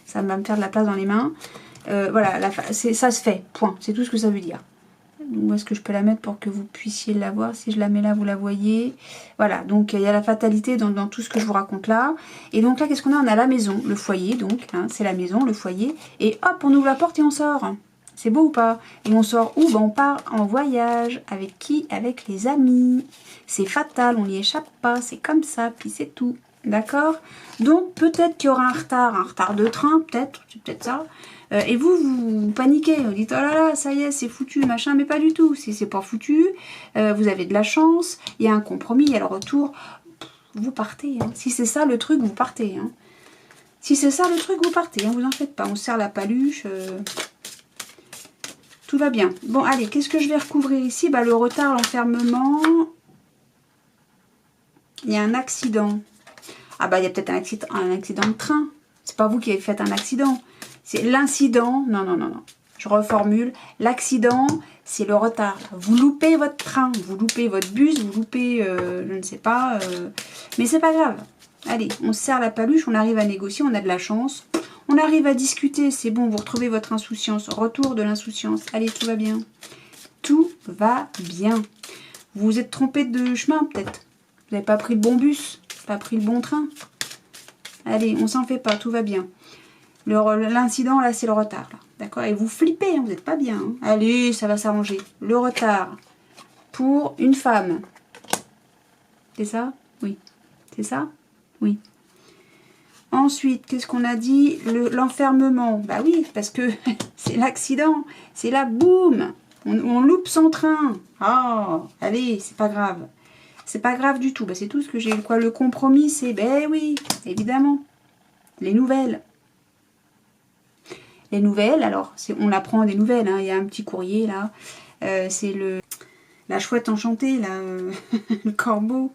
Ça va me faire de la place dans les mains. Voilà, ça se fait. Point. C'est tout ce que ça veut dire. Où est-ce que je peux la mettre pour que vous puissiez la voir? Si je la mets là, vous la voyez. Voilà, donc il y a la fatalité dans tout ce que je vous raconte là. Et donc là, qu'est-ce qu'on a? On a la maison, le foyer, donc. Hein, c'est la maison, le foyer. Et hop, on ouvre la porte et on sort. C'est beau ou pas? Et on sort où? Ben, on part en voyage. Avec qui? Avec les amis. C'est fatal, on n'y échappe pas. C'est comme ça, puis c'est tout. D'accord? Donc peut-être qu'il y aura un retard de train, peut-être. C'est peut-être ça. Et vous paniquez, vous dites oh là là, ça y est, c'est foutu, machin, mais pas du tout, c'est pas foutu, vous avez de la chance, il y a un compromis, il y a le retour, vous partez, hein. Si c'est ça le truc, vous partez, hein. Si c'est ça le truc, vous partez, hein, vous en faites pas, on serre la paluche, tout va bien. Bon, allez, qu'est-ce que je vais recouvrir ici? Bah, le retard, l'enfermement, il y a un accident. Ah bah, il y a peut-être un accident de train, c'est pas vous qui avez fait un accident. C'est l'incident, non, je reformule, l'accident, c'est le retard. Vous loupez votre train, vous loupez votre bus, vous loupez, je ne sais pas, mais c'est pas grave. Allez, on se serre la paluche, on arrive à négocier, on a de la chance. On arrive à discuter, c'est bon, vous retrouvez votre insouciance, retour de l'insouciance. Allez, tout va bien. Tout va bien. Vous vous êtes trompé de chemin, peut-être. Vous n'avez pas pris le bon bus, pas pris le bon train. Allez, on s'en fait pas, tout va bien. L'incident, là, c'est le retard. D'accord? Et vous flippez, hein, vous n'êtes pas bien. Hein. Allez, ça va s'arranger. Le retard pour une femme. C'est ça? Oui. C'est ça? Oui. Ensuite, qu'est-ce qu'on a dit? L'enfermement. Bah oui, parce que c'est l'accident. C'est là, boum, on loupe son train. Oh, allez, c'est pas grave. C'est pas grave du tout. Bah, c'est tout ce que j'ai. Quoi, le compromis, c'est, ben oui, évidemment. Les nouvelles. Les nouvelles, alors, on apprend des nouvelles, hein. Il y a un petit courrier, là. C'est la chouette enchantée, là. Le corbeau.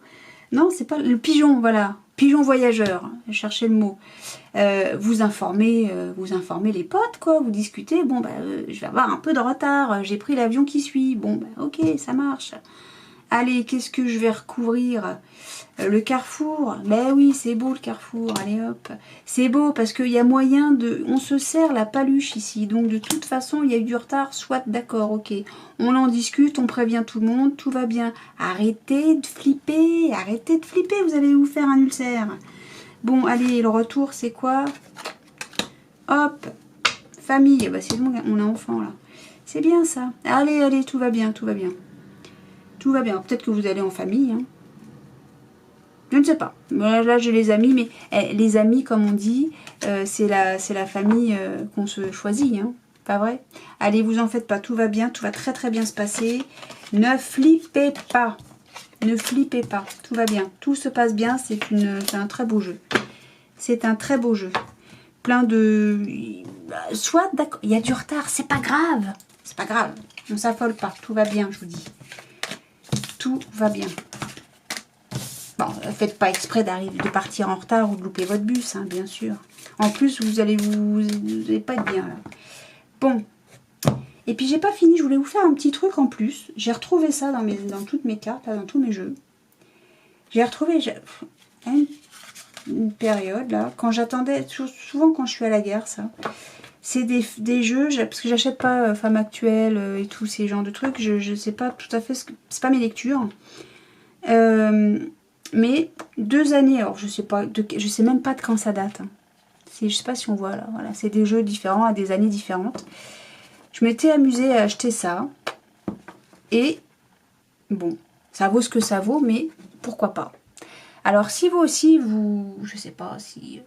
Non, c'est pas... Le pigeon, voilà. Pigeon voyageur. Cherchez le mot. Vous informez les potes, quoi. Vous discutez. Bon, bah, je vais avoir un peu de retard. J'ai pris l'avion qui suit. Bon, bah, ok, ça marche. Allez, qu'est-ce que je vais recouvrir? Le carrefour. Ben oui, c'est beau le carrefour. Allez hop. C'est beau parce qu'il y a moyen de... On se sert la paluche ici. Donc de toute façon, il y a eu du retard. Soit d'accord, ok. On en discute, on prévient tout le monde. Tout va bien. Arrêtez de flipper. Arrêtez de flipper. Vous allez vous faire un ulcère. Bon, allez, le retour, c'est quoi? Hop. Famille. Bah c'est bon, on a enfant là. C'est bien ça. Allez, allez, tout va bien, tout va bien. Tout va bien. Peut-être que vous allez en famille. Hein. Je ne sais pas. Là, j'ai les amis, mais les amis, comme on dit, c'est la famille qu'on se choisit. Hein. Pas vrai? Allez, vous en faites pas. Tout va bien. Tout va très très bien se passer. Ne flippez pas. Ne flippez pas. Tout va bien. Tout se passe bien. C'est un très beau jeu. C'est un très beau jeu. Plein de... Soit d'accord. Il y a du retard. C'est pas grave. C'est pas grave. On s'affole pas. Tout va bien, je vous dis. Tout va bien. Bon, faites pas exprès de partir en retard ou de louper votre bus, hein, bien sûr. En plus, vous allez pas être bien là. Bon. Et puis j'ai pas fini, je voulais vous faire un petit truc en plus. J'ai retrouvé ça dans toutes mes cartes, là, dans tous mes jeux. J'ai retrouvé une période là, quand j'attendais, souvent quand je suis à la guerre, ça. C'est des jeux, parce que j'achète pas Femme Actuelle et tous ces genres de trucs. Je sais pas tout à fait c'est pas mes lectures. Mais 2 années, alors je sais même pas de quand ça date. Hein. Je sais pas si on voit là. Voilà, c'est des jeux différents à des années différentes. Je m'étais amusée à acheter ça. Et bon, ça vaut ce que ça vaut, mais pourquoi pas. Alors si vous aussi, je sais pas si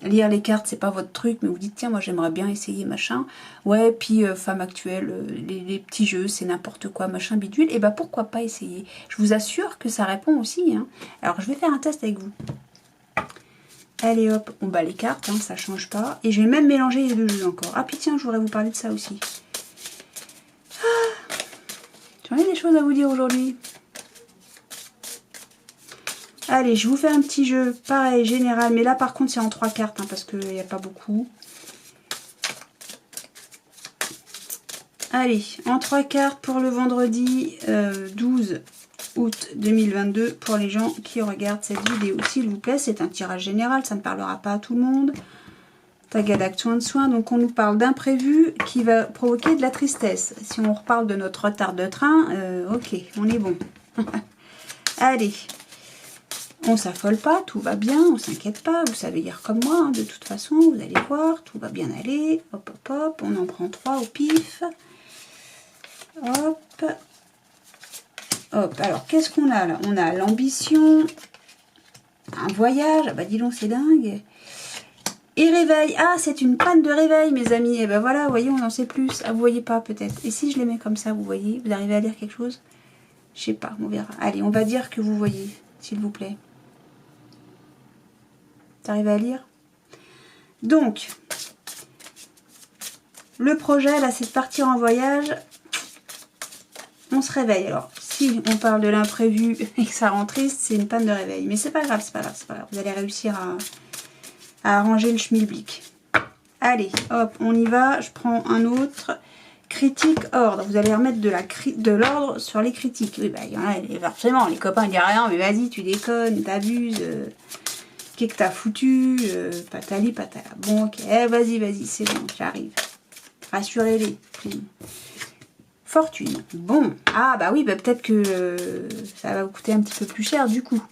lire les cartes c'est pas votre truc, mais vous dites tiens moi j'aimerais bien essayer machin, ouais puis Femme Actuelle, les petits jeux c'est n'importe quoi machin bidule, et bah pourquoi pas essayer. Je vous assure que ça répond aussi hein. Alors je vais faire un test avec vous. Allez hop, on bat les cartes, hein, ça change pas, et je vais même mélanger les 2 jeux encore. Ah puis tiens, je voudrais vous parler de ça aussi. J'en ai des choses à vous dire aujourd'hui. Allez, je vous fais un petit jeu, pareil, général. Mais là, par contre, c'est en 3 cartes, hein, parce qu'il n'y a pas beaucoup. Allez, en 3 cartes pour le vendredi 12 août 2022. Pour les gens qui regardent cette vidéo, s'il vous plaît. C'est un tirage général, ça ne parlera pas à tout le monde. Tagadak soin de soin. Donc, on nous parle d'imprévu qui va provoquer de la tristesse. Si on reparle de notre retard de train, ok, on est bon. Allez. On s'affole pas, tout va bien, on s'inquiète pas, vous savez lire comme moi, hein, de toute façon, vous allez voir, tout va bien aller. Hop, hop, hop, on en prend 3 au pif. Hop. Hop, alors qu'est-ce qu'on a là? On a l'ambition, un voyage, ah bah dis donc c'est dingue. Et réveil, ah c'est une panne de réveil mes amis, et ben voilà, vous voyez, on en sait plus. Ah vous voyez pas peut-être, et si je les mets comme ça, vous voyez, vous arrivez à lire quelque chose? Je sais pas, on verra. Allez, on va dire que vous voyez, s'il vous plaît. T'arrives à lire? Donc, le projet, là, c'est de partir en voyage. On se réveille. Alors, si on parle de l'imprévu et que ça rend triste, c'est une panne de réveil. Mais c'est pas grave, c'est pas grave, c'est pas grave. Vous allez réussir à arranger le schmilblick. Allez, hop, on y va. Je prends un autre. Critique, ordre. Vous allez remettre de l'ordre sur les critiques. Oui, bah, il y en a, forcément, les copains disent rien, mais vas-y, tu déconnes, t'abuses. Qu'est-ce que t'as foutu, patali patala. Bon ok, vas-y, c'est bon, j'arrive. Rassurez-les. Fortune. Bon, ah bah oui, bah peut-être que ça va vous coûter un petit peu plus cher du coup.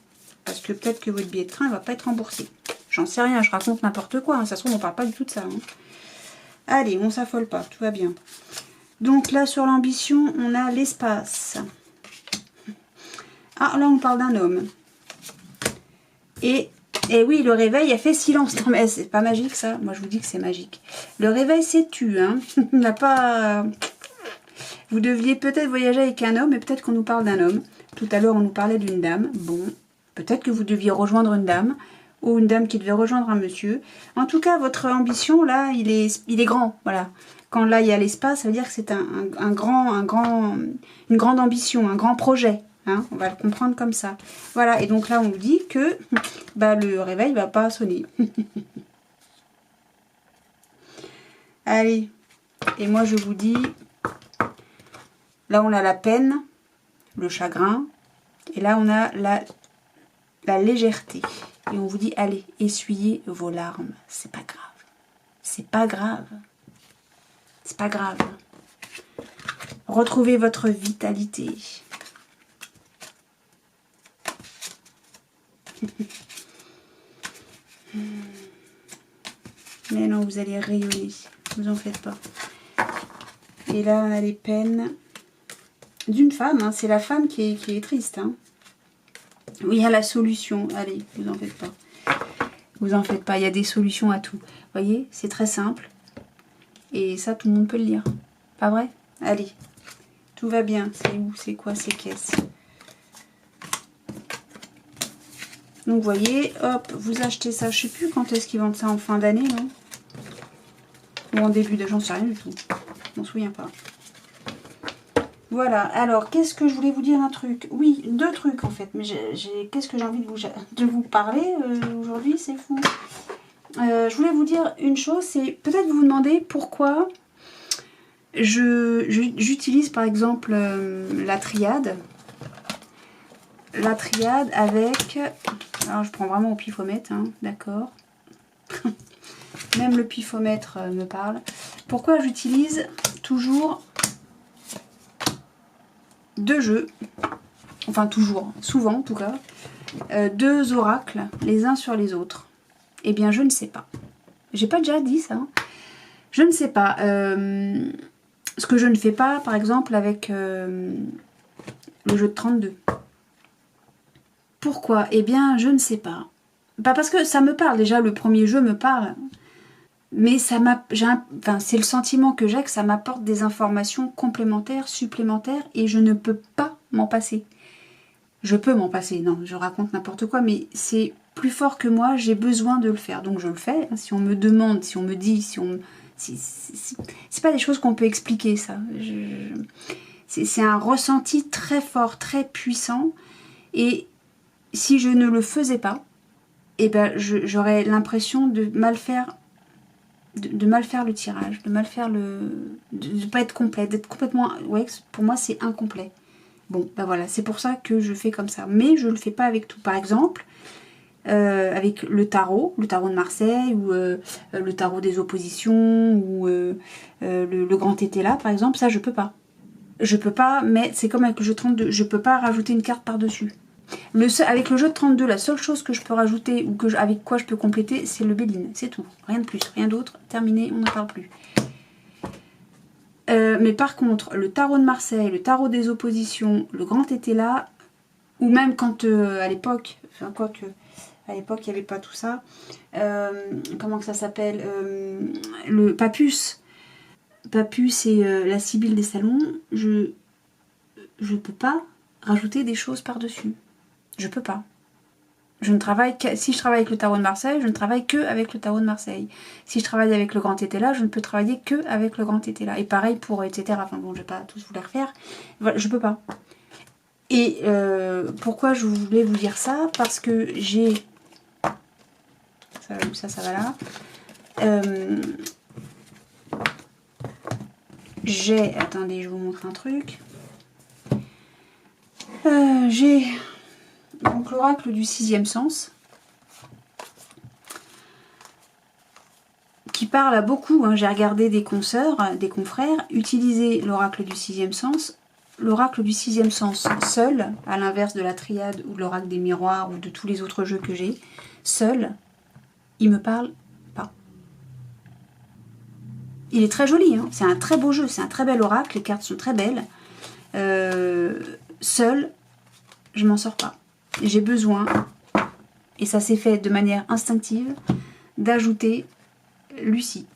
Parce que peut-être que votre billet de train ne va pas être remboursé. J'en sais rien, je raconte n'importe quoi. Hein. Ça se trouve, on parle pas du tout de ça. Hein. Allez, on s'affole pas, tout va bien. Donc là, sur l'ambition, on a l'espace. Ah, là, on parle d'un homme. Et oui, le réveil a fait silence. Non mais c'est pas magique ça. Moi je vous dis que c'est magique. Le réveil s'est tu. Hein. Il n'a pas... Vous deviez peut-être voyager avec un homme, mais peut-être qu'on nous parle d'un homme. Tout à l'heure on nous parlait d'une dame. Bon, peut-être que vous deviez rejoindre une dame. Ou une dame qui devait rejoindre un monsieur. En tout cas, votre ambition là, il est grand. Voilà. Quand là il y a l'espace, ça veut dire que c'est une grande ambition, un grand projet. Hein, on va le comprendre comme ça. Voilà, et donc là on vous dit que bah, le réveil va pas sonner. Allez, et moi je vous dis Là, on a la peine, le chagrin. Et là, on a la légèreté. Et on vous dit, allez, essuyez vos larmes. C'est pas grave. C'est pas grave. C'est pas grave. Retrouvez votre vitalité. Mais non, vous allez rayonner. Vous en faites pas. Et là, on a les peines d'une femme. Hein. C'est la femme qui est triste. Hein. Oui, il y a la solution. Allez, vous en faites pas. Vous en faites pas. Il y a des solutions à tout. Vous voyez, c'est très simple. Et ça, tout le monde peut le lire. Pas vrai? Allez. Tout va bien. C'est où? C'est quoi ces caisses? Donc, vous voyez, hop, vous achetez ça. Je sais plus quand est-ce qu'ils vendent ça, en fin d'année, non? Ou en début de... J'en sais rien du tout. Je m'en souviens pas. Voilà. Alors, qu'est-ce que je voulais vous dire un truc? Oui, deux trucs, en fait. Mais qu'est-ce que j'ai envie de vous parler aujourd'hui? C'est fou. Je voulais vous dire une chose. C'est peut-être vous demandez pourquoi j'utilise, par exemple, la triade. La triade avec... Alors, je prends vraiment au pifomètre, hein, d'accord. Même le pifomètre me parle. Pourquoi j'utilise toujours deux jeux, enfin toujours, souvent en tout cas, deux oracles les uns sur les autres? Eh bien, je ne sais pas. J'ai pas déjà dit ça. Hein. Je ne sais pas. Ce que je ne fais pas, par exemple, avec le jeu de 32. Pourquoi? Eh bien, je ne sais pas. Pas parce que ça me parle. Déjà, le premier jeu me parle. Mais ça m'a, enfin, c'est le sentiment que j'ai que ça m'apporte des informations complémentaires, supplémentaires, et je ne peux pas m'en passer. Je peux m'en passer, non, je raconte n'importe quoi, mais c'est plus fort que moi, j'ai besoin de le faire. Donc je le fais. Si on me demande, si on me dit, c'est pas des choses qu'on peut expliquer, ça. C'est un ressenti très fort, très puissant, et si je ne le faisais pas, eh ben, j'aurais l'impression de mal faire. De mal faire le tirage, de mal faire le... de ne pas être complet, d'être complètement... Ouais, pour moi, c'est incomplet. Bon, ben voilà, c'est pour ça que je fais comme ça. Mais je ne le fais pas avec tout. Par exemple, avec le tarot de Marseille, ou le tarot des oppositions, ou le grand tété là, par exemple, ça, je peux pas. Je peux pas, mais c'est comme avec le jeu 32, je peux pas rajouter une carte par-dessus. Avec le jeu de 32, la seule chose que je peux rajouter ou avec quoi je peux compléter, c'est le Béline. C'est tout. Rien de plus, rien d'autre. Terminé, on n'en parle plus. Mais par contre, le tarot de Marseille, le tarot des oppositions, le grand été là, ou même quand à l'époque, enfin quoi que, à l'époque il n'y avait pas tout ça, comment que ça s'appelle, le Papus. Papus et la Sibylle des salons, je peux pas rajouter des choses par-dessus. Je peux pas. Je ne travaille que, si je travaille avec le tarot de Marseille, je ne travaille que avec le tarot de Marseille. Si je travaille avec le grand été là, je ne peux travailler que avec le grand été là. Et pareil pour etc. Enfin bon, je vais pas tous vous les refaire. Voilà, je peux pas. Et pourquoi je voulais vous dire ça? Parce que j'ai... Ça va là. J'ai... Attendez, je vous montre un truc. J'ai... Donc l'oracle du sixième sens, qui parle à beaucoup, hein. J'ai regardé des consoeurs, des confrères, utiliser l'oracle du sixième sens. L'oracle du sixième sens seul, à l'inverse de la triade ou de l'oracle des miroirs ou de tous les autres jeux que j'ai, seul, il me parle pas. Il est très joli, hein. C'est un très beau jeu, c'est un très bel oracle, les cartes sont très belles. Seul, je m'en sors pas. J'ai besoin, et ça s'est fait de manière instinctive, d'ajouter Lucie.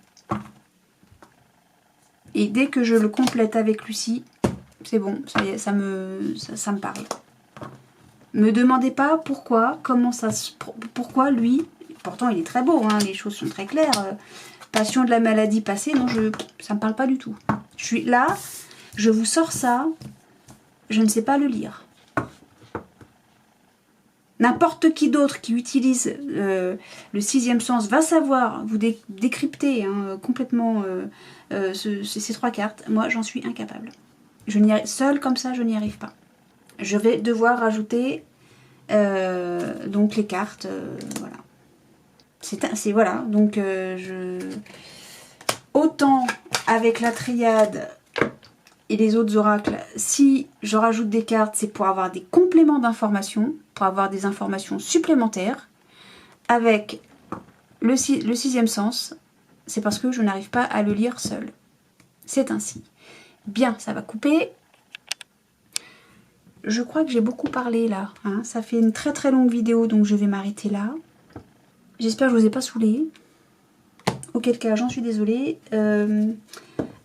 Et dès que je le complète avec Lucie, c'est bon, ça y est, ça me parle. Me demandez pas pourquoi, pourquoi lui, pourtant il est très beau, hein, les choses sont très claires. Passion de la maladie passée, non, ça me parle pas du tout. Je suis là, je vous sors ça, je ne sais pas le lire. N'importe qui d'autre qui utilise le sixième sens va savoir vous décrypter, hein, complètement ces trois cartes. Moi, j'en suis incapable. Seule comme ça, je n'y arrive pas. Je vais devoir rajouter donc les cartes, voilà. C'est voilà, donc autant avec la triade et les autres oracles, si je rajoute des cartes, c'est pour avoir des compléments d'informations, pour avoir des informations supplémentaires. Avec le sixième sens, c'est parce que je n'arrive pas à le lire seul. C'est ainsi. Bien, ça va couper. Je crois que j'ai beaucoup parlé là. Hein. Ça fait une très très longue vidéo, donc je vais m'arrêter là. J'espère que je vous ai pas saoulé. Auquel cas, j'en suis désolée.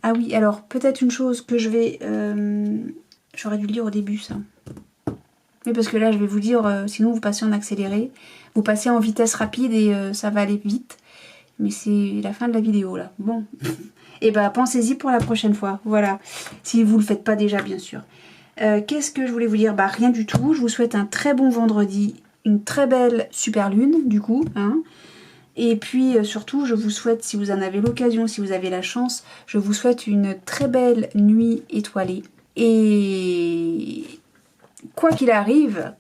Ah oui, alors peut-être une chose que je vais... J'aurais dû le dire au début ça. Mais parce que là, je vais vous dire, sinon vous passez en accéléré. Vous passez en vitesse rapide et ça va aller vite. Mais c'est la fin de la vidéo là. Bon. Et bah pensez-y pour la prochaine fois. Voilà. Si vous le faites pas déjà, bien sûr. Qu'est-ce que je voulais vous dire? Bah rien du tout. Je vous souhaite un très bon vendredi. Une très belle super lune, du coup. Hein. Et puis surtout, je vous souhaite, si vous en avez l'occasion, si vous avez la chance, je vous souhaite une très belle nuit étoilée. Et quoi qu'il arrive,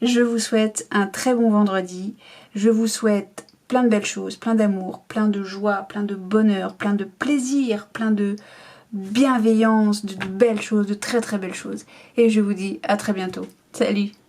je vous souhaite un très bon vendredi. Je vous souhaite plein de belles choses, plein d'amour, plein de joie, plein de bonheur, plein de plaisir, plein de bienveillance, de belles choses, de très très belles choses. Et je vous dis à très bientôt. Salut!